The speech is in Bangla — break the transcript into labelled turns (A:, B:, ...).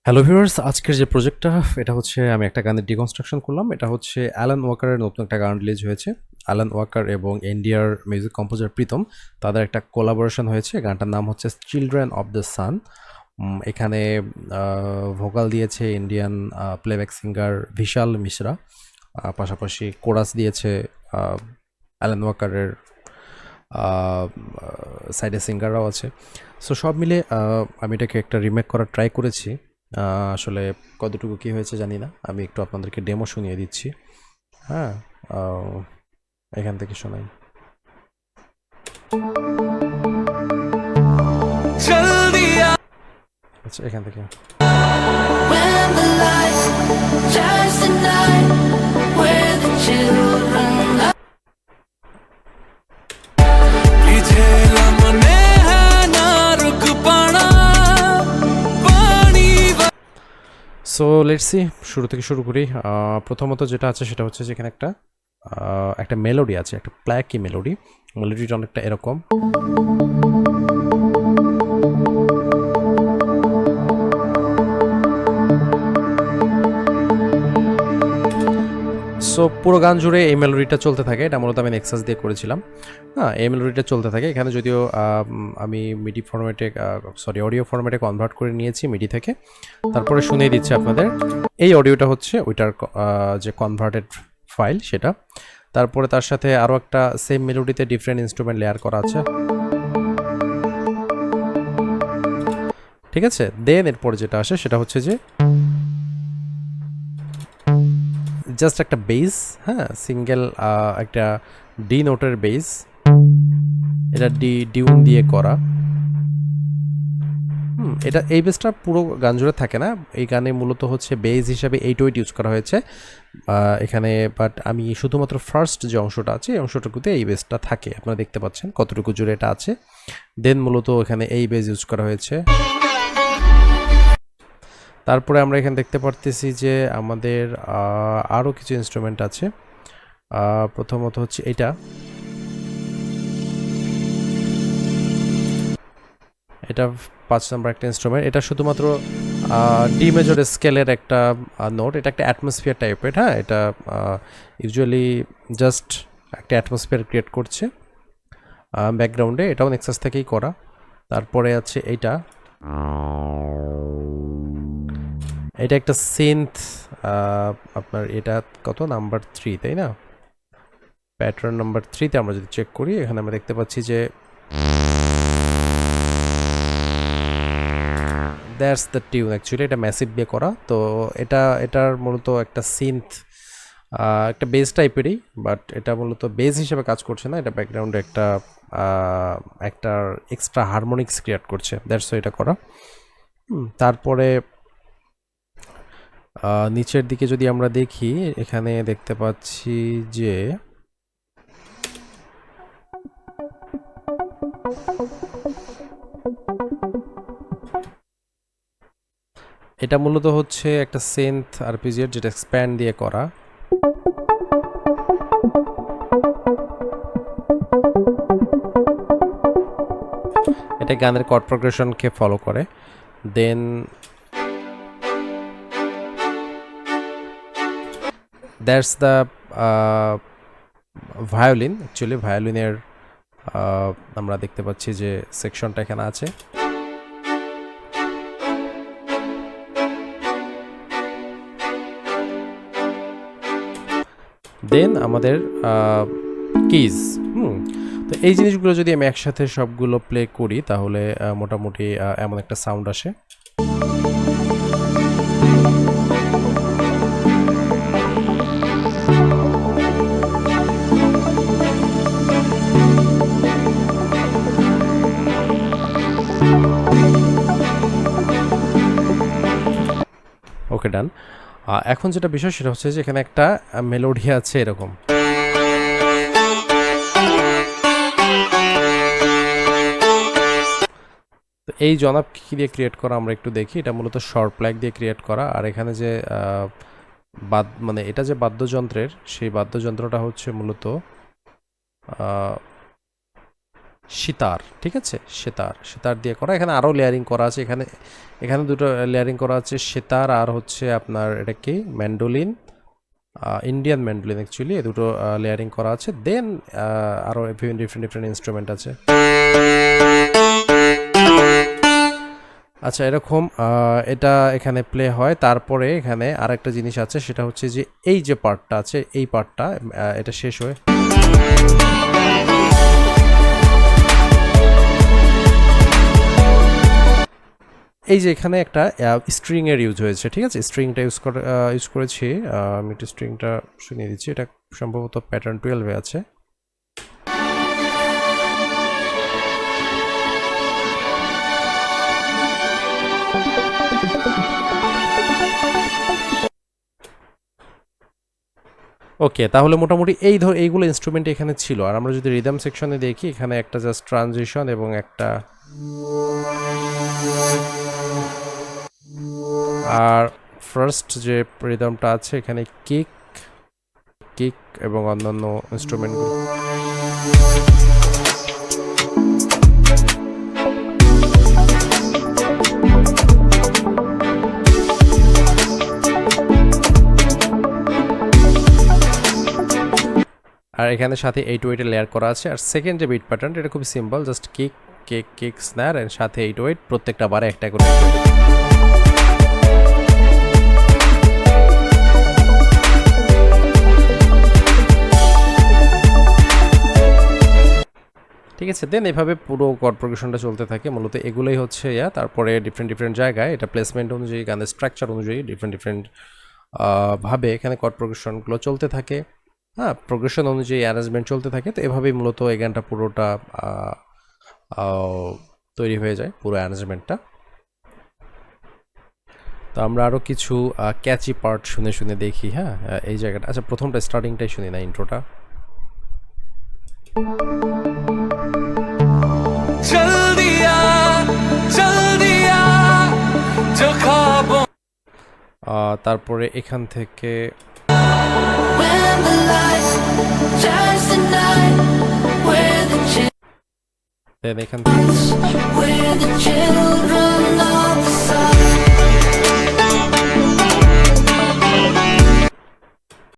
A: হ্যালো ভিউয়ার্স, আজকের যে প্রজেক্টটা এটা হচ্ছে আমি একটা গানের ডিকনস্ট্রাকশন করলাম। এটা হচ্ছে অ্যালান ওয়াকারের নতুন একটা গান রিলিজ হয়েছে। অ্যালান ওয়াকার এবং ইন্ডিয়ার মিউজিক কম্পোজার প্রীতম, তাদের একটা কোলাবোরেশন হয়েছে। গানটার নাম হচ্ছে চিলড্রেন অফ দ্য সান। এখানে ভোকাল দিয়েছে ইন্ডিয়ান প্লেব্যাক সিঙ্গার বিশাল মিশ্রা, পাশাপাশি কোরাস দিয়েছে অ্যালান ওয়াকারের সাইডে সিঙ্গাররাও আছে। সো সব মিলে আমি এটাকে একটা রিমেক করার ট্রাই করেছি। আসলে কতটুকু কী হয়েছে জানি না, আমি একটু আপনাদেরকে ডেমো শুনিয়ে দিচ্ছি। হ্যাঁ, এখান থেকে শোনাই। আচ্ছা, এখান থেকে সো লেটস সি, শুরু থেকে শুরু করি। প্রথমত যেটা আছে সেটা হচ্ছে যে এখানে একটা মেলোডি আছে, একটা প্ল্যাকি মেলোডি। মেলোডিটা অনেকটা এরকম। সো পুরো গান জুড়ে এই মেলোডিটা চলতে থাকে। এটা মূলত আমি নেক্সাস দিয়ে করেছিলাম। হ্যাঁ, এই মেলোডিটা চলতে থাকে। এখানে যদিও আমি মিডি ফরম্যাটে অডিও ফরম্যাটে কনভার্ট করে নিয়েছি মিডি থেকে। তারপরে শুনিয়ে দিচ্ছি আপনাদের। এই অডিওটা হচ্ছে ওইটার যে কনভার্টেড ফাইল সেটা। তারপরে তার সাথে আরও একটা সেম মেলোডিতে ডিফারেন্ট ইনস্ট্রুমেন্ট লেয়ার করা আছে। ঠিক আছে, দেন এরপর যেটা আসে সেটা হচ্ছে যে জাস্ট একটা বেস। হ্যাঁ, সিঙ্গেল একটা ডি নোটের বেস, এটা ডিউন দিয়ে করা। এটা এই বেসটা পুরো গান জুড়ে থাকে না। এই গানে মূলত হচ্ছে বেস হিসাবে 808 ইউজ করা হয়েছে এখানে। বাট আমি শুধুমাত্র ফার্স্ট যে অংশটা আছে এই অংশটুকুতে এই বেসটা থাকে। আপনারা দেখতে পাচ্ছেন কতটুকু জুড়ে এটা আছে। দেন মূলত এখানে এই বেস ইউজ করা হয়েছে। তারপরে আমরা এখানে দেখতে পারতেছি যে আমাদের আরও কিছু ইনস্ট্রুমেন্ট আছে। প্রথমত হচ্ছে এটা 5 নম্বর একটা ইনস্ট্রুমেন্ট। এটা শুধুমাত্র ডি মেজর স্কেলের একটা নোট। এটা একটা অ্যাটমসফিয়ার টাইপের। হ্যাঁ, এটা ইউজুয়ালি জাস্ট একটা অ্যাটমসফিয়ার ক্রিয়েট করছে ব্যাকগ্রাউন্ডে। এটাও নেক্সাস থেকেই করা। তারপরে আছে এটা একটা সিনথ। আপনার এটা কত নাম্বার 3, তাই না? প্যাটার্ন নাম্বার 3তে আমরা যদি চেক করি, এখানে আমরা দেখতে পাচ্ছি যে দ্যাটস দ্য টিউন। অ্যাকচুয়ালি এটা ম্যাসিভ দিয়ে করা। তো এটার মূলত একটা সিনথ, একটা বেস টাইপেরই, বাট এটা মূলত বেস হিসেবে কাজ করছে না। এটা ব্যাকগ্রাউন্ডে একটা এক্সট্রা হারমোনিক্স ক্রিয়েট করছে। দ্যাটস এটা করা। তারপরে নিচের দিকে যদি আমরা দেখি, এখানে দেখতে পাচ্ছি যে এটা মূলত হচ্ছে একটা সিনথ আরপিজিএর, যেটা এক্সপ্যান্ড দিয়ে করা। এটা গানের কর্ড প্রোগ্রেশনকে ফলো করে। দেন দ্যাটস দ্য ভায়োলিন। অ্যাকচুয়ালি ভায়োলিনের আমরা দেখতে পাচ্ছি যে সেকশনটা এখানে আছে। দেন আমাদের কিজ। তো এই জিনিসগুলো যদি আমি একসাথে সবগুলো প্লে করি তাহলে মোটামুটি এমন একটা সাউন্ড আসে। ওকে, ডান। এখন যেটা বিষয় সেটা হচ্ছে যে এখানে একটা মেলোডি আছে এরকম। তো এই জনাব কী দিয়ে ক্রিয়েট করা আমরা একটু দেখি। এটা মূলত শর্ট প্ল্যাগ দিয়ে ক্রিয়েট করা। আর এখানে যে মানে এটা যে বাদ্যযন্ত্রের, সেই বাদ্যযন্ত্রটা হচ্ছে মূলত সিতার, ঠিক আছে, সেতার দিয়ে করা। এখানে আরও লেয়ারিং করা আছে, এখানে দুটো লেয়ারিং করা আছে, সেতার আর হচ্ছে আপনার এটা কি ম্যান্ডোলিন, ইন্ডিয়ান ম্যান্ডোলিন অ্যাকচুয়ালি, এই দুটো লেয়ারিং করা আছে। দেন আরও ডিফারেন্ট ইনস্ট্রুমেন্ট আছে। আচ্ছা, এরকম এটা এখানে প্লে হয়। তারপরে এখানে আরেকটা জিনিস আছে, সেটা হচ্ছে যে এই যে পার্টটা আছে, এই পার্টটা এটা শেষ হয়ে এই যে এখানে একটা স্ট্রিং এর ইউজ হয়েছে, ঠিক আছে, স্ট্রিংটা ইউজ করেছি। আমি একটু স্ট্রিংটা শুনিয়ে দিচ্ছি, এটা সম্ভবত প্যাটার্ন 12-এ আছে। ওকে, তাহলে মোটামুটি এইগুলো ইনস্ট্রুমেন্ট এখানে ছিল। আর আমরা যদি রিদম সেকশনে দেখি, এখানে একটা জাস্ট ট্রানজিশন এবং একটা আর ফার্স্ট যে রিদমটা আছে এখানে কিক এবং অন্যান্য ইনস্ট্রুমেন্টগুলো। আর এখানে সাথে 808 লেয়ার করা আছে। আর সেকেন্ড যে বিট প্যাটার্ন, এটা খুব সিম্পল, জাস্ট কিক স্ন্যার এর সাথে 808, প্রত্যেকটা বারে একটা করে। ঠিক আছে, দেন এভাবে পুরো কর্ড প্রোগ্রেশনটা চলতে থাকে। মূলত এগুলোই হচ্ছে তারপরে ডিফারেন্ট জায়গায় এটা প্লেসমেন্ট অনুযায়ী, গানের স্ট্রাকচার অনুযায়ী ডিফারেন্ট ভাবে এখানে কর্ড প্রোগ্রেশনগুলো চলতে থাকে। হ্যাঁ, প্রোগ্রেশন অনুযায়ী অ্যারেঞ্জমেন্ট চলতে থাকে। তো এভাবেই মূলত এই গানটা পুরোটা তৈরি হয়ে যায়, পুরো অ্যারেঞ্জমেন্টটা। তো আমরা আরও কিছু ক্যাচি পার্ট শুনে দেখি। হ্যাঁ, এই জায়গাটা, আচ্ছা প্রথমটা স্টার্টিংটাই শুনি না, ইন্ট্রোটা। তারপরে এখান থেকে এখান থেকে